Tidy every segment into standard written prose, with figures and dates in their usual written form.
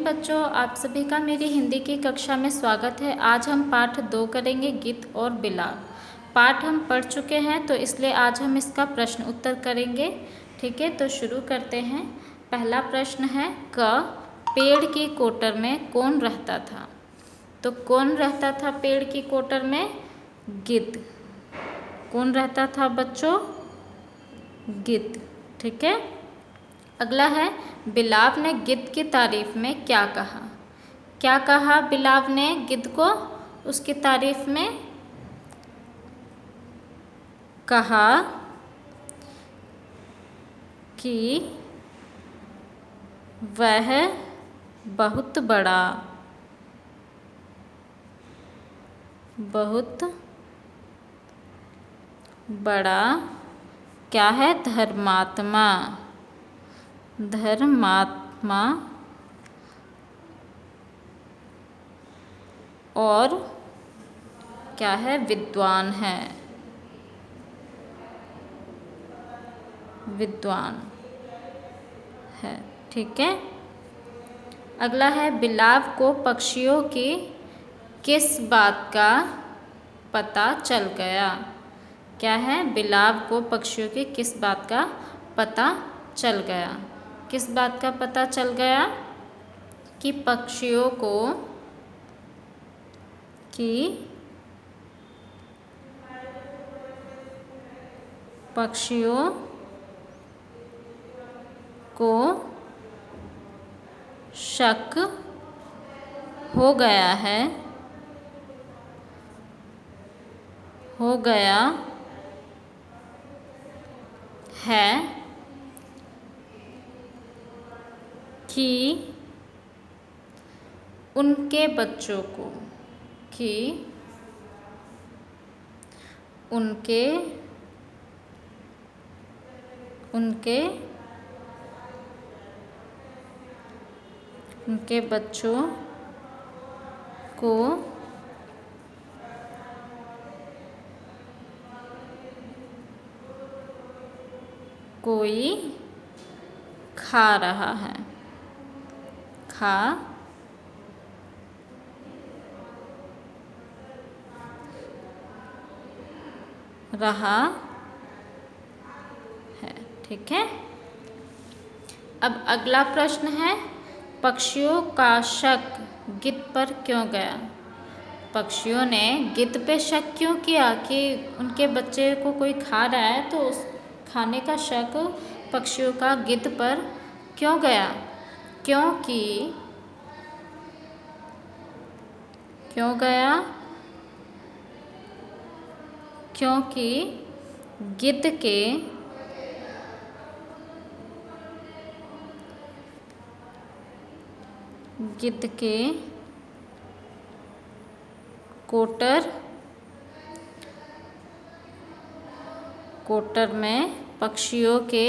बच्चों, आप सभी का मेरी हिंदी की कक्षा में स्वागत है। आज हम पाठ 2 करेंगे, गीत और बिलाव। पाठ हम पढ़ चुके हैं तो इसलिए आज हम इसका प्रश्न उत्तर करेंगे। ठीक है, तो शुरू करते हैं। पहला प्रश्न है, क पेड़ की कोटर में कौन रहता था? तो कौन रहता था पेड़ की कोटर में? गिद्ध। कौन रहता था बच्चों? गिद्ध। ठीक है। अगला है, बिलाव ने गिद्ध की तारीफ में क्या कहा? क्या कहा बिलाव ने गिद्ध को? उसकी तारीफ में कहा कि वह बहुत बड़ा क्या है? धर्मात्मा और क्या है? विद्वान है। ठीक है। अगला है, बिलाव को पक्षियों की किस बात का पता चल गया? क्या है? बिलाव को पक्षियों की किस बात का पता चल गया? किस बात का पता चल गया? कि पक्षियों को शक हो गया है कि उनके बच्चों को कोई खा रहा है। ठीक है। अब अगला प्रश्न है, पक्षियों का शक गिद्ध पर क्यों गया? पक्षियों ने गिद्ध पे शक क्यों किया कि उनके बच्चे को कोई खा रहा है? तो उस खाने का शक पक्षियों का गिद्ध पर क्यों गया? क्यों गया? क्योंकि गिद्ध के कोटर में पक्षियों के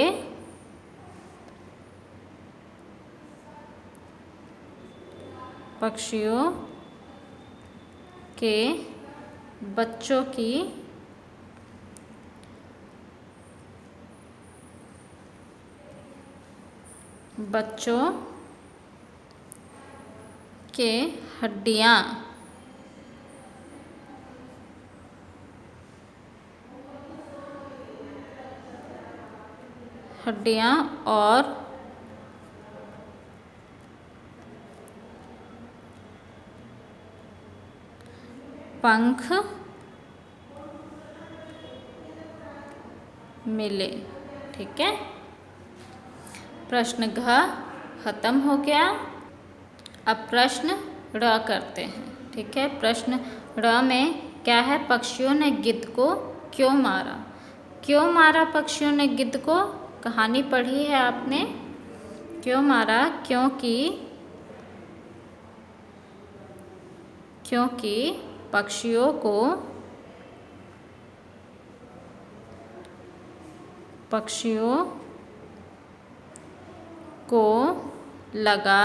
बच्चों के हड्डियां और पंख मिले। ठीक है। प्रश्न घ खत्म हो गया। अब प्रश्न ड़ करते हैं। ठीक है। प्रश्न ड़ में क्या है? पक्षियों ने गिद्ध को क्यों मारा? क्यों मारा पक्षियों ने गिद्ध को? कहानी पढ़ी है आपने। क्यों मारा? क्योंकि पक्षियों को लगा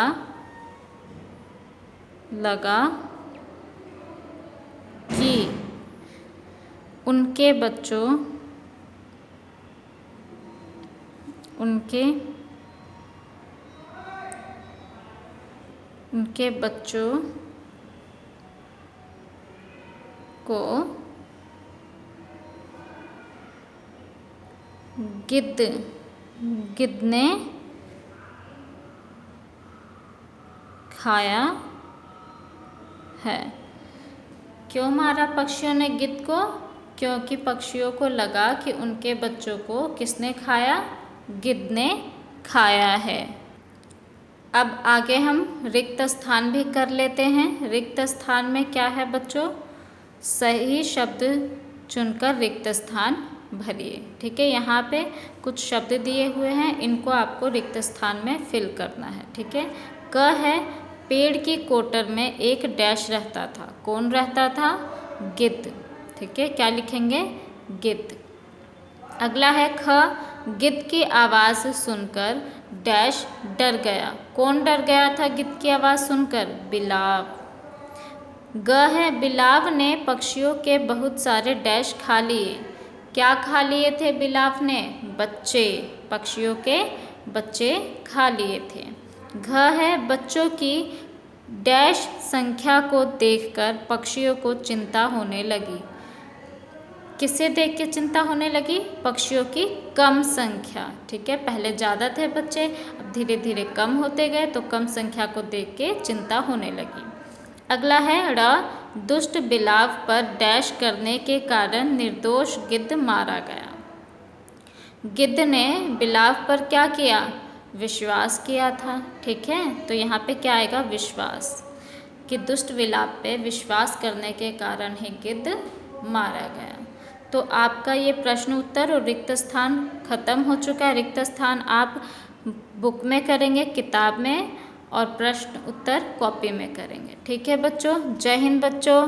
कि उनके उनके बच्चों को गिद्ध ने खाया है। क्यों मारा पक्षियों ने गिद्ध को? क्योंकि पक्षियों को लगा कि उनके बच्चों को किसने खाया? गिद्ध ने खाया है। अब आगे हम रिक्त स्थान भी कर लेते हैं। रिक्त स्थान में क्या है बच्चों? सही शब्द चुनकर रिक्त स्थान भरिए। ठीक है, यहाँ पे कुछ शब्द दिए हुए हैं, इनको आपको रिक्त स्थान में फिल करना है। ठीक है, क है पेड़ की कोटर में एक डैश रहता था। कौन रहता था? गिद्ध। ठीक है, क्या लिखेंगे? गिद्ध। अगला है ख, गिद्ध की आवाज़ सुनकर डैश डर गया। कौन डर गया था गिद्ध की आवाज़ सुनकर? बिलाव। ग है बिलाव ने पक्षियों के बहुत सारे डैश खा लिए। क्या खा लिए थे बिलाव ने? बच्चे। पक्षियों के बच्चे खा लिए थे। घ है बच्चों की डैश संख्या को देखकर पक्षियों को चिंता होने लगी। किसे देख के चिंता होने लगी? पक्षियों की कम संख्या। ठीक है, पहले ज़्यादा थे बच्चे, अब धीरे धीरे कम होते गए तो कम संख्या को देख के चिंता होने लगी। अगला है ड़, दुष्ट बिलाव पर डैश करने के कारण निर्दोष गिद्ध मारा गया। गिद्ध ने बिलाव पर क्या किया? विश्वास किया था। ठीक है, तो यहाँ पे क्या आएगा? विश्वास। कि दुष्ट बिलाव पे विश्वास करने के कारण ही गिद्ध मारा गया। तो आपका ये प्रश्न उत्तर और रिक्त स्थान खत्म हो चुका है। रिक्त स्थान आप बुक में करेंगे, किताब में, और प्रश्न उत्तर कॉपी में करेंगे। ठीक है बच्चों, जय हिंद बच्चों।